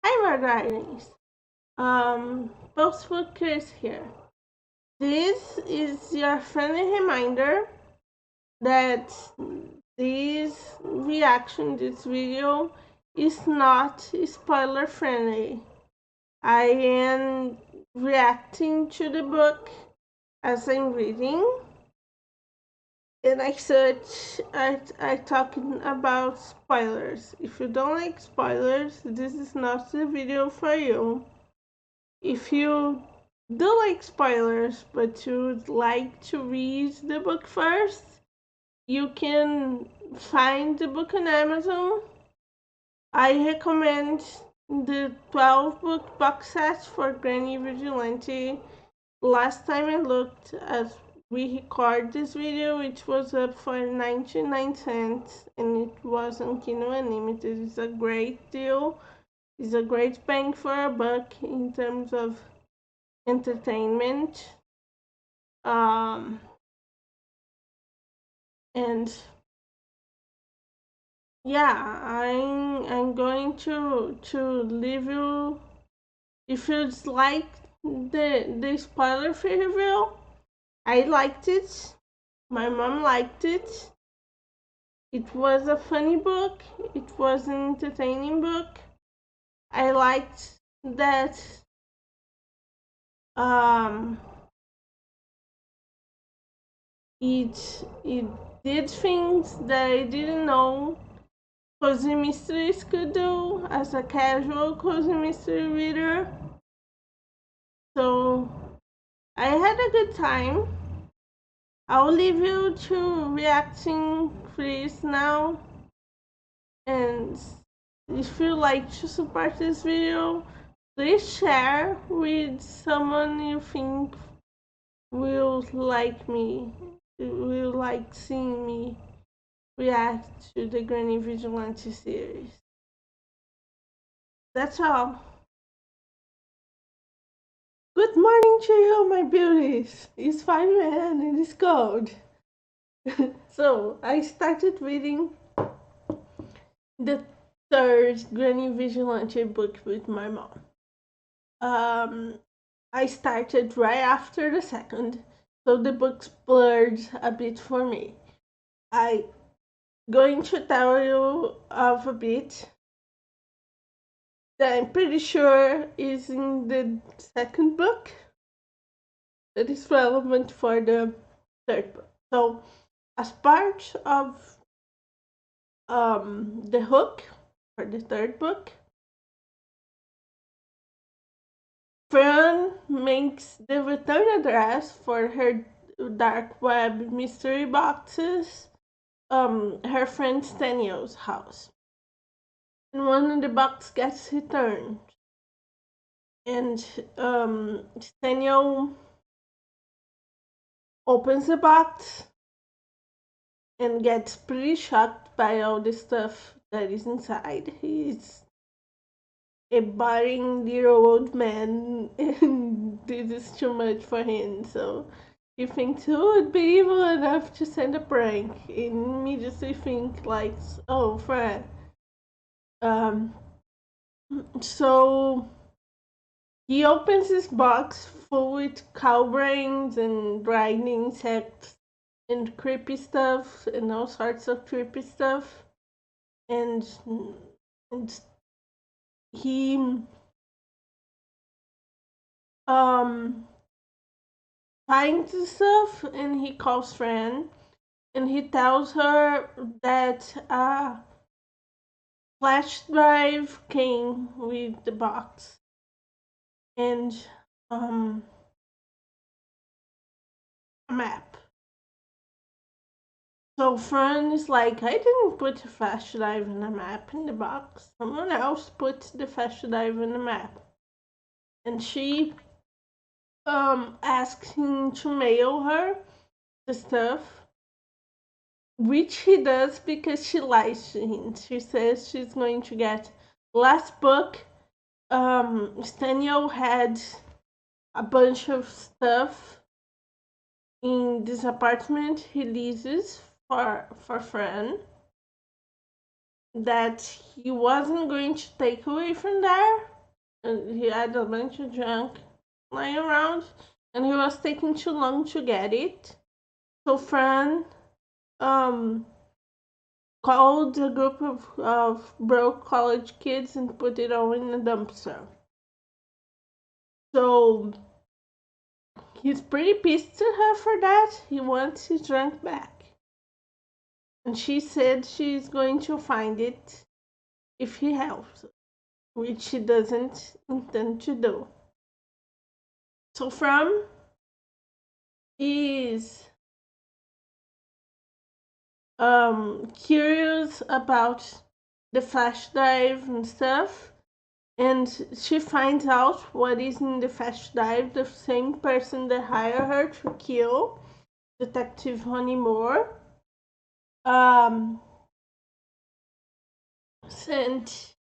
Hi, Margaritas. Postbook Chris here. This is your friendly reminder that this video is not spoiler friendly. I am reacting to the book as I'm reading, and I talking about spoilers. If you don't like spoilers, this is not the video for you. If you do like spoilers but you would like to read the book first, you can find the book on Amazon. I recommend the 12 book box set for Granny Vigilante. Last time I looked, as we record this video, it was up for 99 cents and it was on Kindle Unlimited. It's a great deal. It's a great bang for a buck in terms of entertainment. Um, and yeah, I'm going to leave you. If you like the spoiler free review, I liked it. My mom liked it. It was a funny book. It was an entertaining book. I liked that um it did things that I didn't know cozy mysteries could do as a casual cozy mystery reader. So I had a good time. I'll leave you to reacting please now, and if you like to support this video, please share with someone you think will like me, will like seeing me react to the Granny Vigilante series. That's all. Good morning to you, my beauties. It's 5 a.m. and it's cold. So I started reading the third Granny Vigilante book with my mom. Um, I started right after the second, so the books blurred a bit for me. I going to tell you of a bit that I'm pretty sure is in the second book that is relevant for the third book. So, as part of the hook for the third book, Fran makes the return address for her dark web mystery boxes, her friend Daniel's house. And one of the box gets returned. And Daniel opens the box and gets pretty shocked by all the stuff that is inside. He's a budding little old man, and this is too much for him. So he thinks who would be evil enough to send a prank, and immediately think like, oh, Fred. Um, so he opens his box full with cow brains and dried insects and creepy stuff and all sorts of creepy stuff, and and he um finds the stuff and he calls Fran and he tells her that a flash drive came with the box and a map. So Fran is like, I didn't put a flash drive and a map in the box. Someone else put the flash drive and the map. And she asks him to mail her the stuff, which he does because she lies to him. She says she's going to get. Last book, Staniel had a bunch of stuff in this apartment he leases for Fran that he wasn't going to take away from there, and he had a bunch of junk lying around, and he was taking too long to get it. So Fran um called a group of broke college kids and put it all in a dumpster. So he's pretty pissed at her for that. He wants his junk back. And she said she's going to find it if he helps, which she doesn't intend to do. So Fran is curious about the flash drive and stuff, and she finds out what is in the flash drive. The same person that hired her to kill Detective Honeymore sent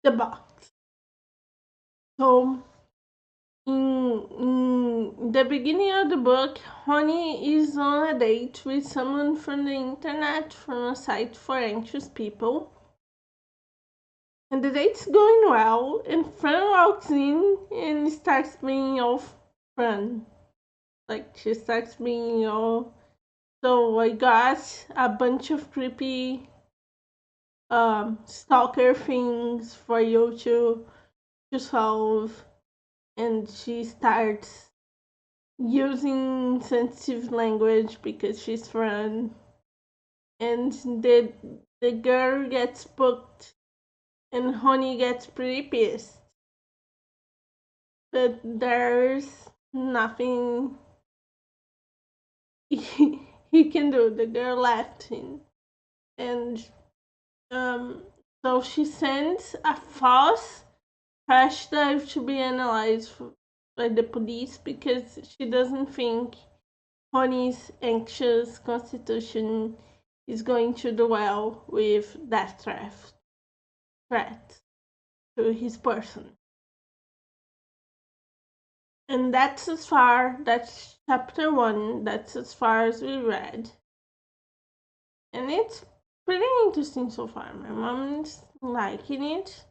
the box. So in the beginning of the book, Honey is on a date with someone from the internet, from a site for anxious people. And the date's going well, and Fran walks in and starts being all fun. Like, she starts being all, so I got a bunch of creepy stalker things for you to solve. And she starts using sensitive language because she's Fran. And the girl gets booked, and Honey gets pretty pissed. But there's nothing he can do. The girl left him. And so she sends a false crash dive to be analyzed by the police because she doesn't think Honey's anxious constitution is going to do well with that threat to his person. And that's chapter 1, that's as far as we read. And it's pretty interesting so far. My mom's liking it.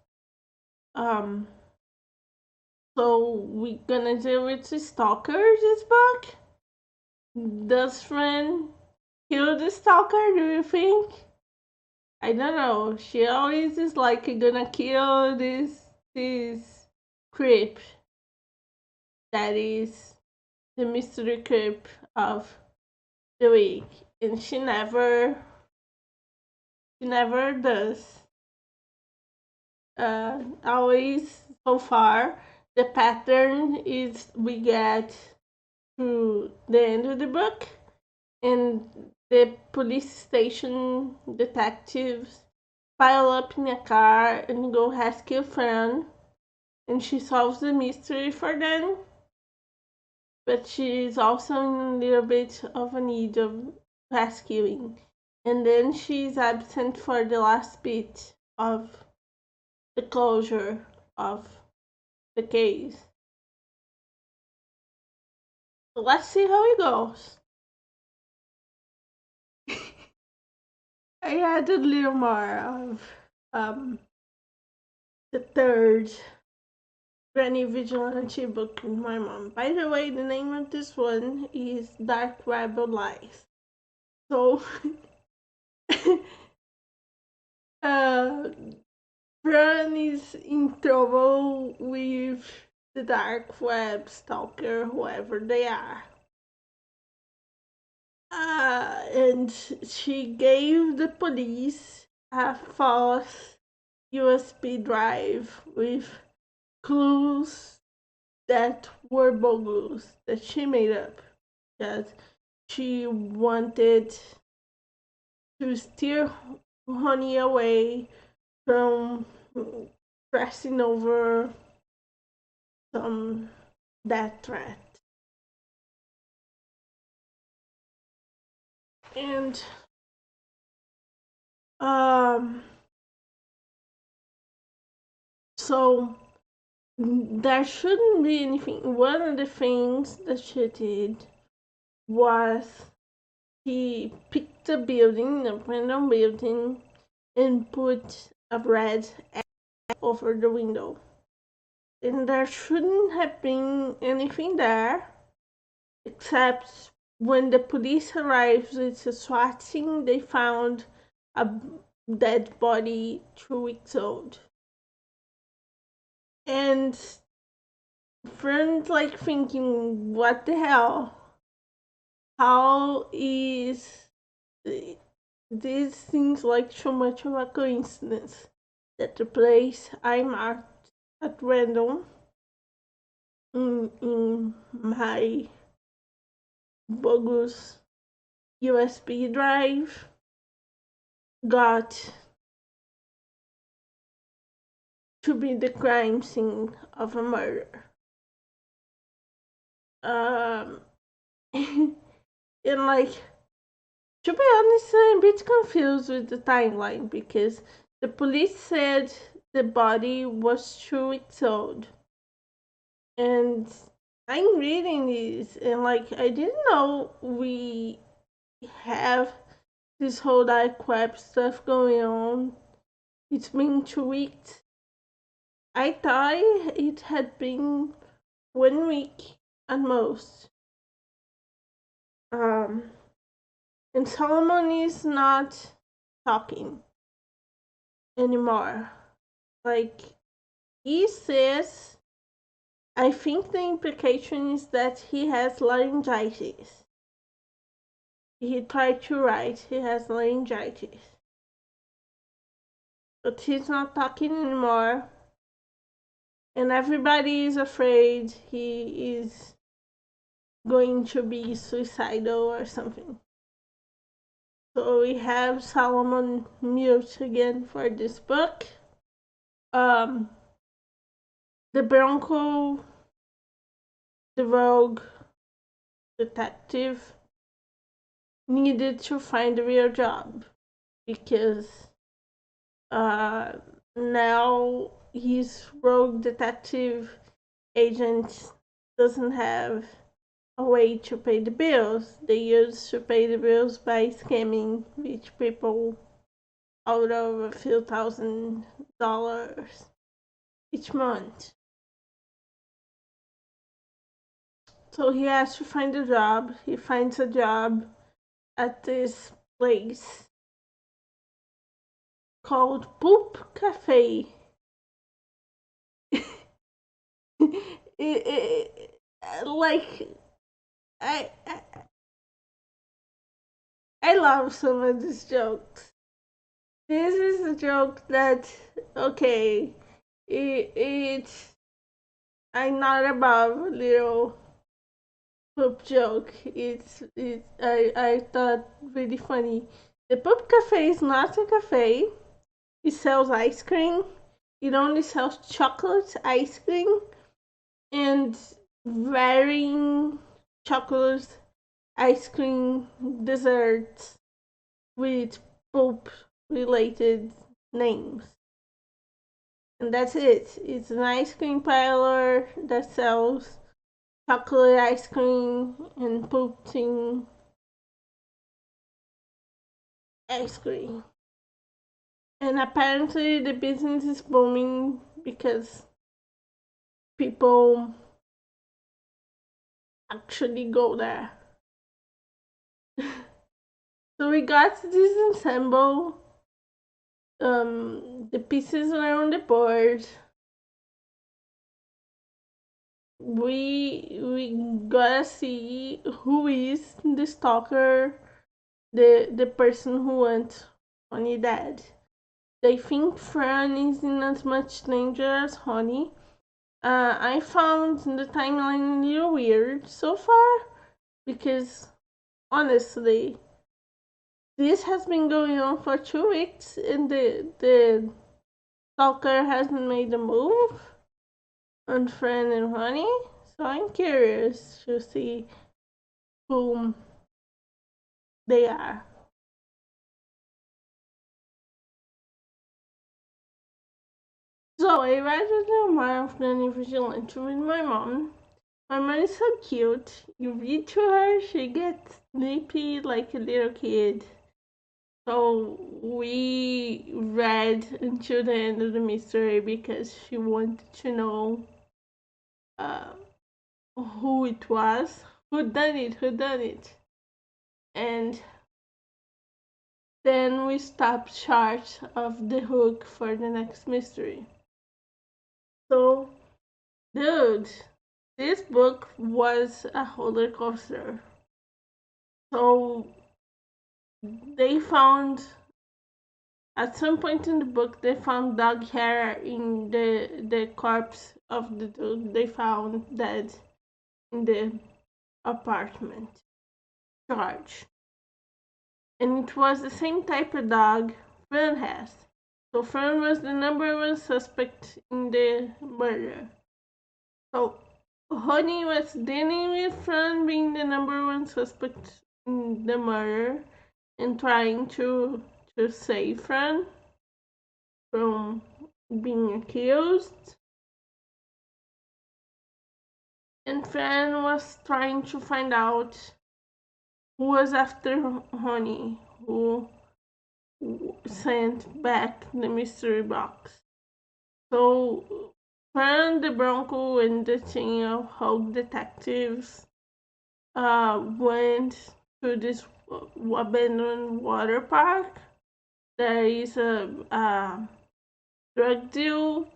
So we're gonna deal with the stalker this book. Does Fran kill the stalker, do you think? I don't know. She always is like gonna kill this creep that is the mystery creep of the week. And she never does. Always so far the pattern is we get to the end of the book and the police station detectives pile up in a car and go rescue a friend, and she solves the mystery for them, but she's also in a little bit of a need of rescuing, and then she's absent for the last bit of the closure of the case. So let's see how it goes. I added a little more of the third Granny Vigilante book with my mom. By the way, the name of this one is Dark Rebel Lies. So, Fran is in trouble with the dark web stalker, whoever they are. And she gave the police a false USB drive with clues that were bogus that she made up. That she wanted to steer Honey away from pressing over some death threat. And so there shouldn't be anything. One of the things that she did was he picked a building, a random building, and put a red X over the window. And there shouldn't have been anything there, except when the police arrived with a SWAT team, they found a dead body 2 weeks old. And friends like thinking, what the hell? How is this seems like so much of a coincidence that the place I marked at random in my bogus USB drive got to be the crime scene of a murder. Um, and like, to be honest, I'm a bit confused with the timeline because the police said the body was 2 weeks old. And I'm reading this and like I didn't know we have this whole dark web stuff going on. It's been 2 weeks. I thought it had been 1 week at most. And Solomon is not talking anymore. Like he says, I think the implication is that he has laryngitis. He tried to write he has laryngitis. But he's not talking anymore. And everybody is afraid he is going to be suicidal or something. So we have Solomon mute again for this book. The Bronco, the rogue detective, needed to find a real job because now his rogue detective agent doesn't have a way to pay the bills. They used to pay the bills by scamming rich people out of a few $1,000s each month. So he has to find a job. He finds a job at this place called Poop Cafe. Like I, I I love some of these jokes. This is a joke that okay, it's I'm not above little poop joke. I thought really funny. The Poop Cafe is not a cafe. It sells ice cream. It only sells chocolate ice cream and varying chocolate ice cream desserts with poop related names. And that's it. It's an ice cream parlor that sells chocolate ice cream and pooping ice cream. And apparently the business is booming because people actually go there. So we got to disassemble the pieces around the board. We gotta see who is the stalker, the person who wants Honey dead. They think Fran is in as much danger as Honey. I found the timeline a little weird so far because honestly, this has been going on for 2 weeks and the stalker hasn't made a move on Fran and Honey. So I'm curious to see whom they are. So I read a little more of the Vigilante with my mom. My mom is so cute. You read to her, she gets sleepy like a little kid. So we read until the end of the mystery because she wanted to know uh, who it was, who done it, and then we stopped short of the hook for the next mystery. So, dude, this book was a roller coaster. So they found at some point in the book they found dog hair in the corpse of the dude they found dead in the apartment. George. And it was the same type of dog Fern has. So Fern was the number one suspect in the murder. So Honey was dealing with Fern being the number one suspect in the murder and trying to save Fern from being accused. And Fern was trying to find out who was after Honey, who sent back the mystery box. So Fern, the Bronco, and the team of Hulk detectives went to this abandoned water park. There is a drug deal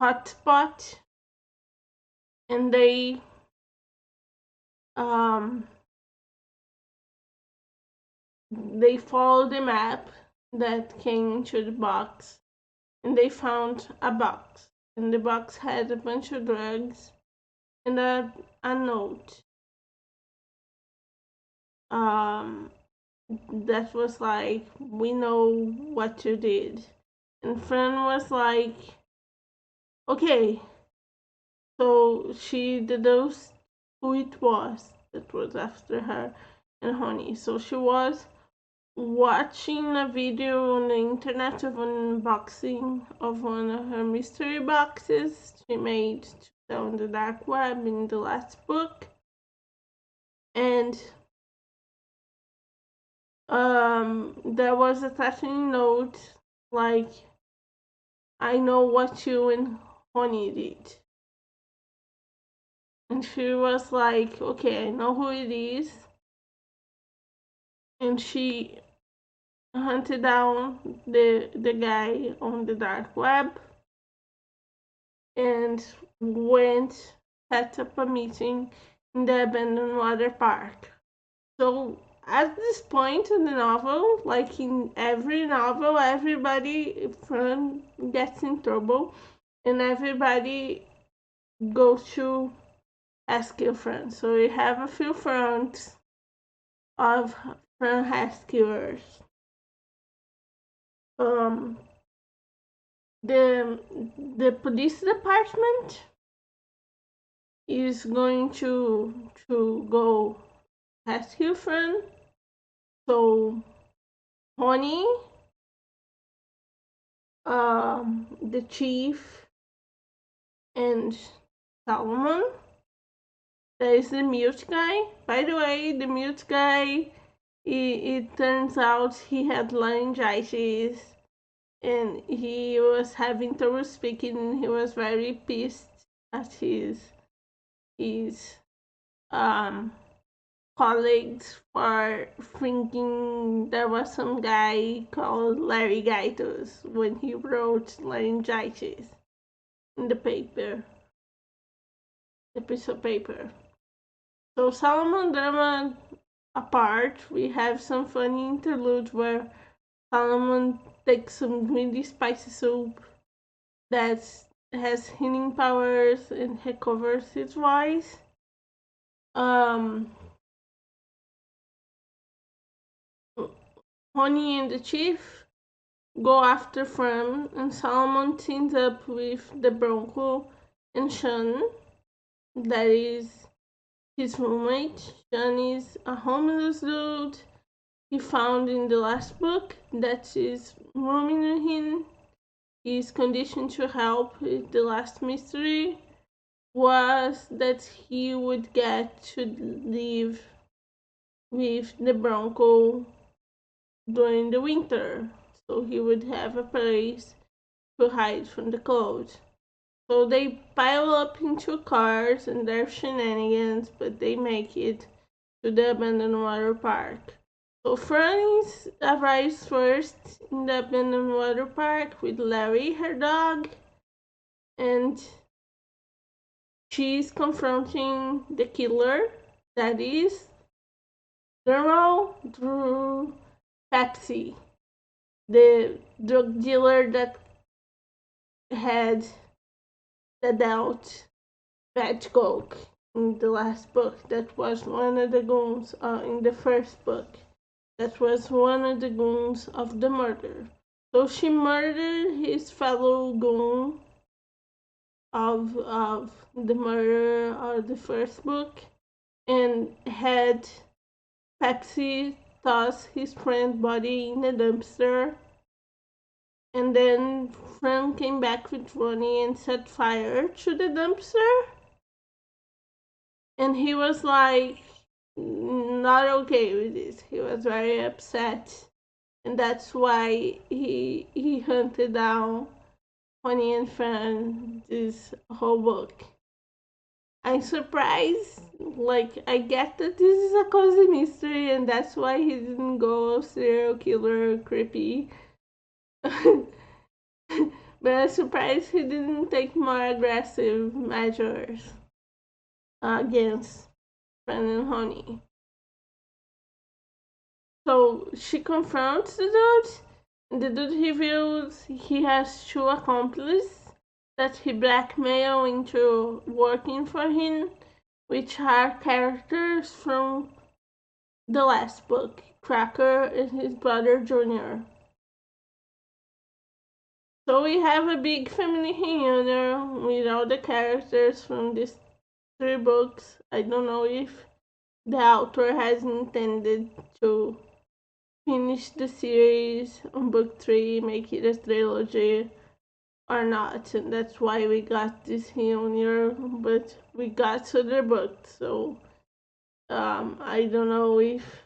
hotspot, and um, they followed the map that came into the box, and they found a box, and the box had a bunch of drugs and a note. Um, that was like, we know what you did. And Fran was like, okay. So she deduced who it was that was after her and Honey. So she was watching a video on the internet of an unboxing of one of her mystery boxes she made to sell on the dark web in the last book. And there was a tiny note like, I know what you and Honey did. And she was like, okay, I know who it is. And she hunted down the guy on the dark web and went set up a meeting in the abandoned water park. So at this point in the novel, like in every novel, everybody friend gets in trouble and everybody goes to ask your friend. So we have a few fronts of friend rescuers. Um, the police department is going to go rescue friend. So Honey, the chief, and Solomon. There is the mute guy. By the way, the mute guy, it turns out he had laryngitis and he was having trouble speaking. He was very pissed at his um colleagues for thinking there was some guy called Larry Gaitos when he wrote laryngitis in the paper, the piece of paper. So Solomon drama apart, we have some funny interlude where Solomon takes some really spicy soup that has healing powers and recovers his voice. Honey and the chief go after Fern, and Solomon teams up with the Bronco and Sean, that is his roommate. Sean is a homeless dude he found in the last book that is rooming him. His condition to help with the last mystery was that he would get to live with the Bronco during the winter, so he would have a place to hide from the cold. So they pile up into cars and their shenanigans, but they make it to the abandoned water park. So Franny arrives first in the abandoned water park with Larry, her dog, and she's confronting the killer, that is General Drew Pepsi, the drug dealer had that dealt bad coke in the last book. That was one of the goons in the first book. That was one of the goons of the murder. So she murdered his fellow goon of the murder of the first book, and had Pepsi toss his friend's body in a dumpster. And then Fran came back with Ronnie and set fire to the dumpster. And he was like, not okay with this. He was very upset. And that's why he hunted down Honey and Fran this whole book. I'm surprised. Like, I get that this is a cozy mystery, and that's why he didn't go serial killer creepy. But I'm surprised he didn't take more aggressive measures against Fran and Honey. So she confronts the dude, and the dude reveals he has two accomplices that he blackmailed into working for him, which are characters from the last book, Cracker and his brother Junior. So we have a big family reunion with all the characters from these three books. I don't know if the author has intended to finish the series on book 3, make it a trilogy or not, and that's why we got this reunion, but we got to the book, so I don't know if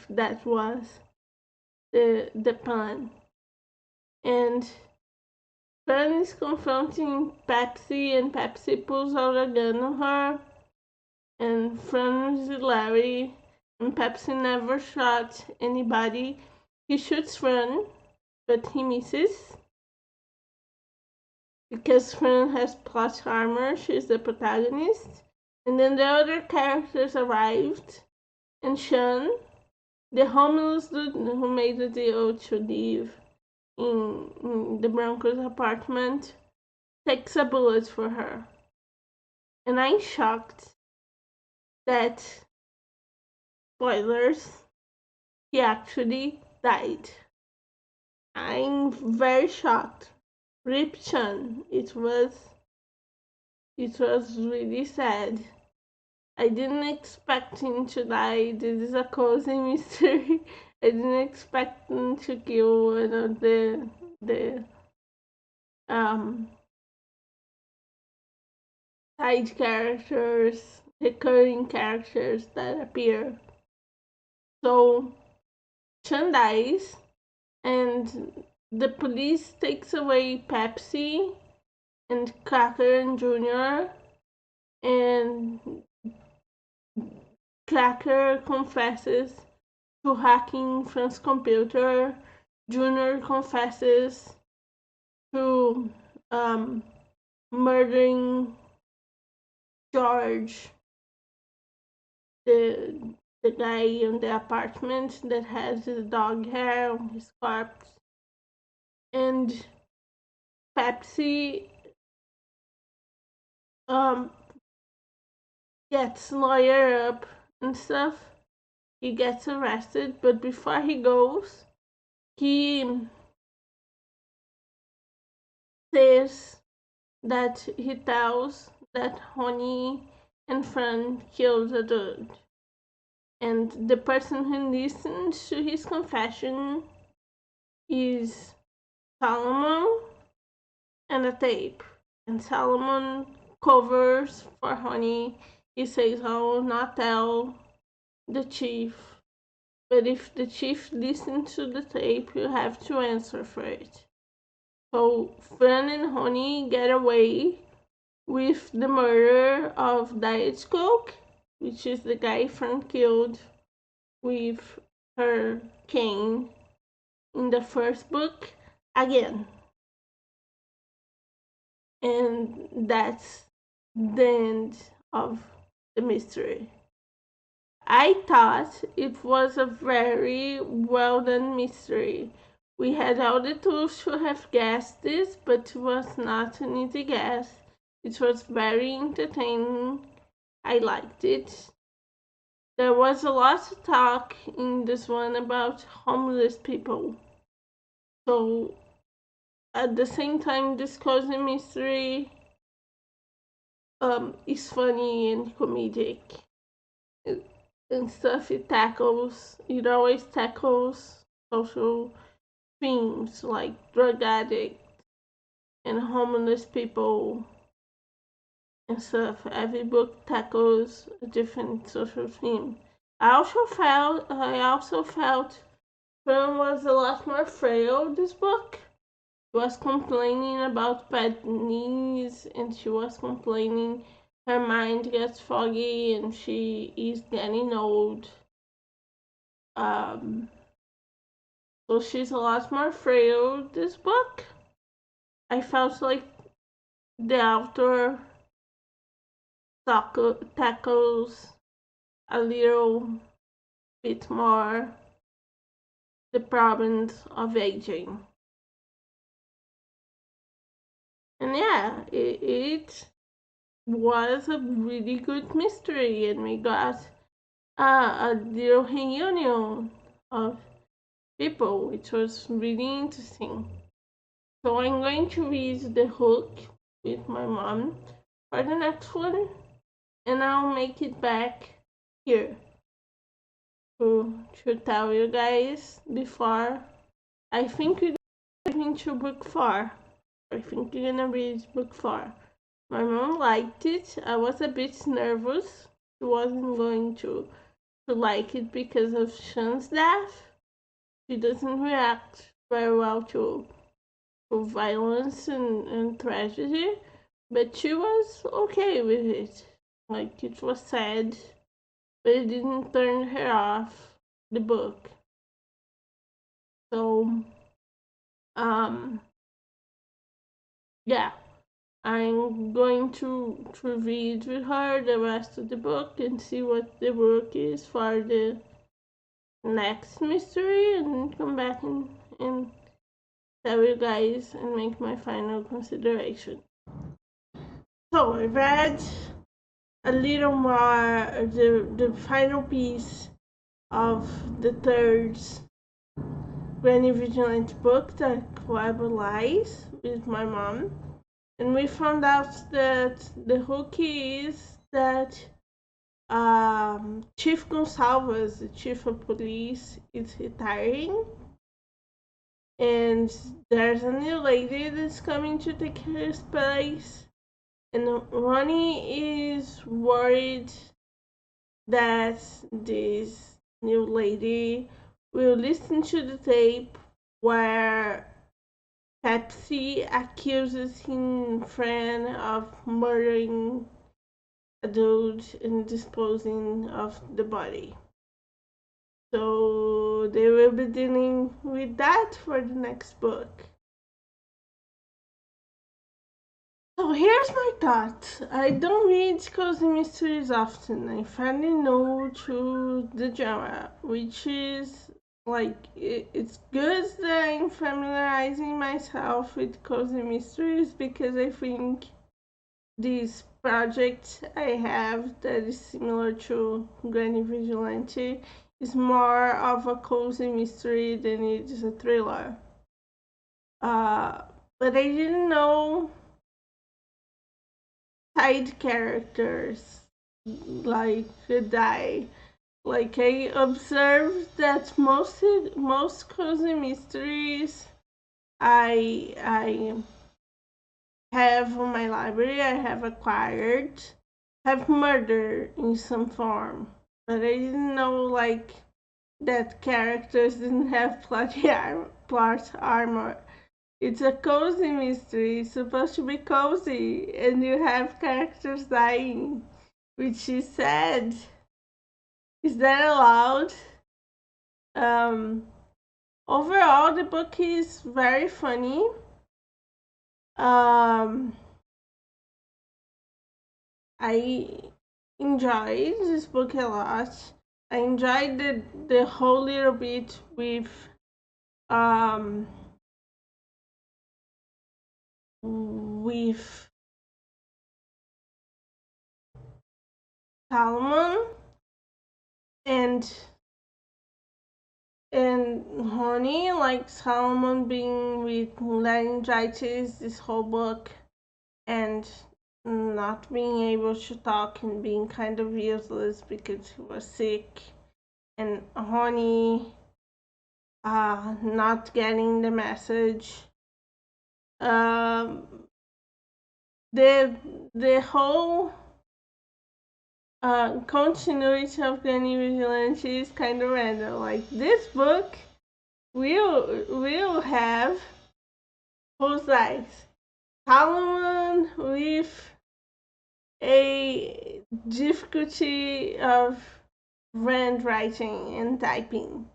that was the plan. And Fran is confronting Pepsi, and Pepsi pulls out a gun on her, and Fran is Larry, and Pepsi never shot anybody. He shoots Fran, but he misses. Because Fran has plot armor, she's the protagonist. And then the other characters arrived, and Sean, the homeless dude who made the deal to live in the Broncos apartment, takes a bullet for her. And I'm shocked that, spoilers, he actually died. I'm very shocked. Rip Chan. It was really sad. I didn't expect him to die. This is a cozy mystery. I didn't expect him to kill one of the um side characters, recurring characters that appear. So Chan dies, and the police takes away Pepsi and Cracker and Junior, and Cracker confesses to hacking Fran's computer. Junior confesses to murdering George, the guy in the apartment that has his dog hair on his corpse. And Pepsi gets lawyer up and stuff. He gets arrested, but before he goes, he says that he tells that Honey and Fran killed the dude. And the person who listens to his confession is Solomon and a tape. And Solomon covers for Honey. He says, I will not tell the chief but if the chief listens to the tape, you have to answer for it. So Fran and Honey get away with the murder of Diet Coke, which is the guy Fran killed with her cane in the first book again. And that's the end of the mystery. I thought it was a very well done mystery. We had all the tools to have guessed this, but it was not an easy guess. It was very entertaining. I liked it. There was a lot of talk in this one about homeless people. So at the same time, this cozy mystery is funny and comedic and stuff. It always tackles social themes like drug addicts and homeless people and stuff. Every book tackles a different social theme. I also felt Fern was a lot more frail this book. She was complaining about bad knees, and she was complaining her mind gets foggy and she is getting old. Um, so she's a lot more frail this book. I felt like the author tackles a little bit more the problems of aging. And yeah, it was a really good mystery, and we got a little reunion of people, which was really interesting. So I'm going to read the hook with my mom for the next one, and I'll make it back here to tell you guys before. I think we're going to book 4. I think we're gonna read book 4. My mom liked it. I was a bit nervous. She wasn't going to like it because of Sean's death. She doesn't react very well to violence and tragedy, but she was okay with it. Like, it was sad, but it didn't turn her off the book. So, yeah, I'm going to read with her the rest of the book and see what the book is for the next mystery, and come back and tell you guys and make my final consideration. So I read a little more the final piece of the third Granny Vigilante book, that Clever Lies, with my mom, and we found out that the hook is that Chief Gonçalves, the chief of police, is retiring, and there's a new lady that's coming to take his place, and Ronnie is worried that this new lady will listen to the tape where Pepsi accuses his friend of murdering a dude and disposing of the body. So they will be dealing with that for the next book. So here's my thought. I don't read cozy mysteries often. I finally know to the genre, which is like it's good that I'm familiarizing myself with cozy mysteries, because I think this project I have that is similar to Granny Vigilante is more of a cozy mystery than it is a thriller. But I didn't know side characters like die. Like, I observed that most cozy mysteries I have on my library, I have acquired, have murder in some form, but I didn't know like that characters didn't have plot armor. It's a cozy mystery. It's supposed to be cozy, and you have characters dying, which is sad. Is that allowed? Um, Overall, the book is very funny. Um, I enjoyed this book a lot. I enjoyed the whole little bit um with Salmon and Honey, like Salmon being with laryngitis this whole book and not being able to talk and being kind of useless because he was sick, and Honey not getting the message. Um, the the whole continuity of the New Vigilante is kind of random. Like this book will have who's like Solomon with a difficulty of handwriting and typing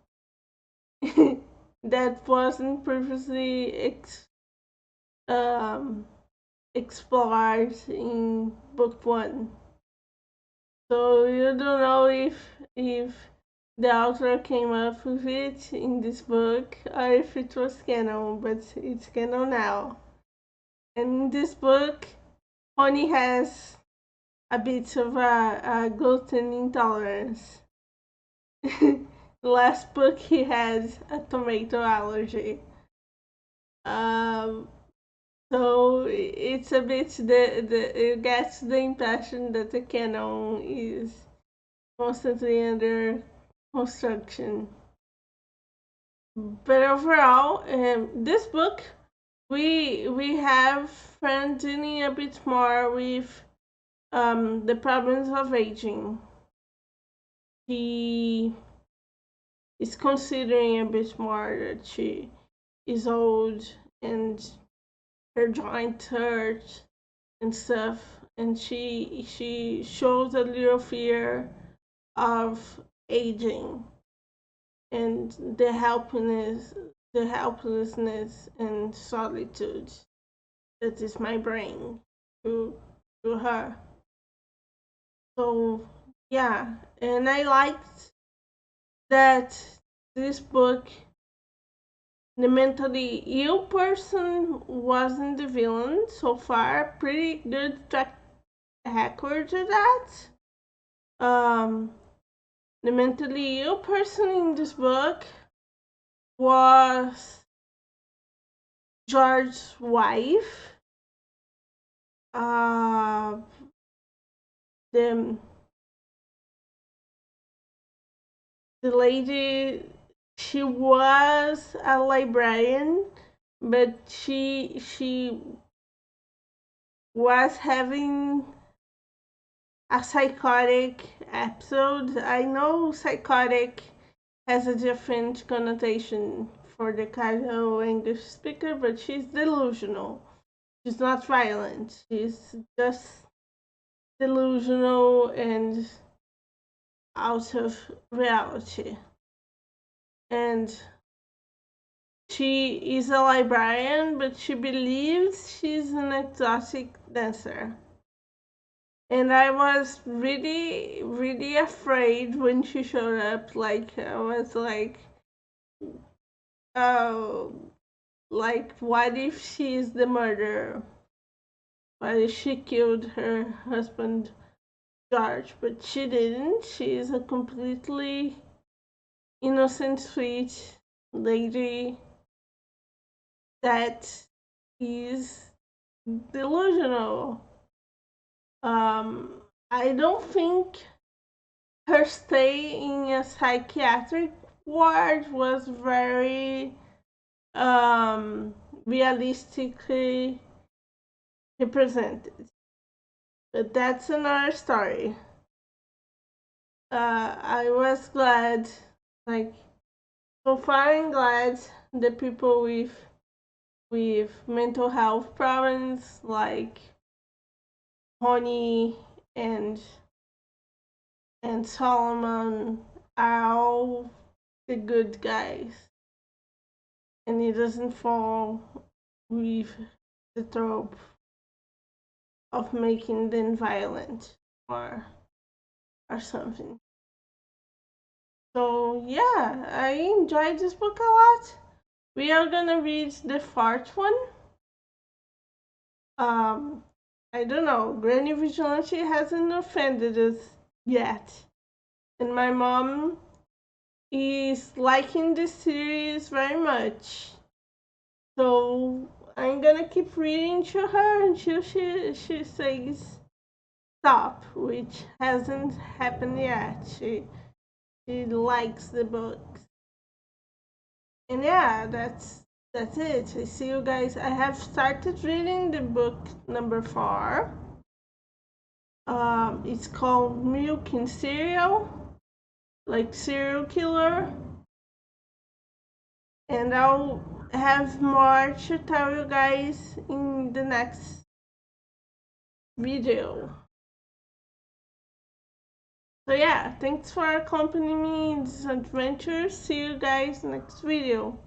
that wasn't previously um, explored in book one. So you don't know if the author came up with it in this book or if it was canon, but it's canon now. And in this book, Honey has a bit of a gluten intolerance. Last book he has a tomato allergy. Um, so it's a bit you get the impression that the canon is constantly under construction. But overall, this book we have friend dealing a bit more with the problems of aging. He is considering a bit more that she is old and her joint hurt and stuff, and she shows a little fear of aging and the helplessness and solitude that is my brain to her. So yeah, and I liked that this book, the mentally ill person wasn't the villain so far. Pretty good track record to that. The mentally ill person in this book was George's wife. Uh, the the lady, she was a librarian, but she was having a psychotic episode. I know psychotic has a different connotation for the casual English speaker, but she's delusional. She's not violent. She's just delusional and out of reality. And she is a librarian, but she believes she's an exotic dancer. And I was really, really afraid when she showed up. Like, I was like, oh, like, what if she is the murderer? What if she killed her husband, George? But she didn't. She is a completely innocent, sweet lady that is delusional. I don't think her stay in a psychiatric ward was very realistically represented. But that's another story. I was glad Like, so far I'm glad the people with mental health problems like Honey and Solomon are all the good guys, and he doesn't fall with the trope of making them violent or something. So yeah, I enjoyed this book a lot. We are gonna read the fourth one. Um, I don't know. Granny Vigilante hasn't offended us yet, and my mom is liking this series very much. So I'm gonna keep reading to her until she says stop, which hasn't happened yet. She likes the book. And yeah, that's it. I see you guys. I have started reading the book number 4. It's called Milk and Cereal, like serial killer, and I'll have more to tell you guys in the next video. So yeah, thanks for accompanying me in this adventure. See you guys next video.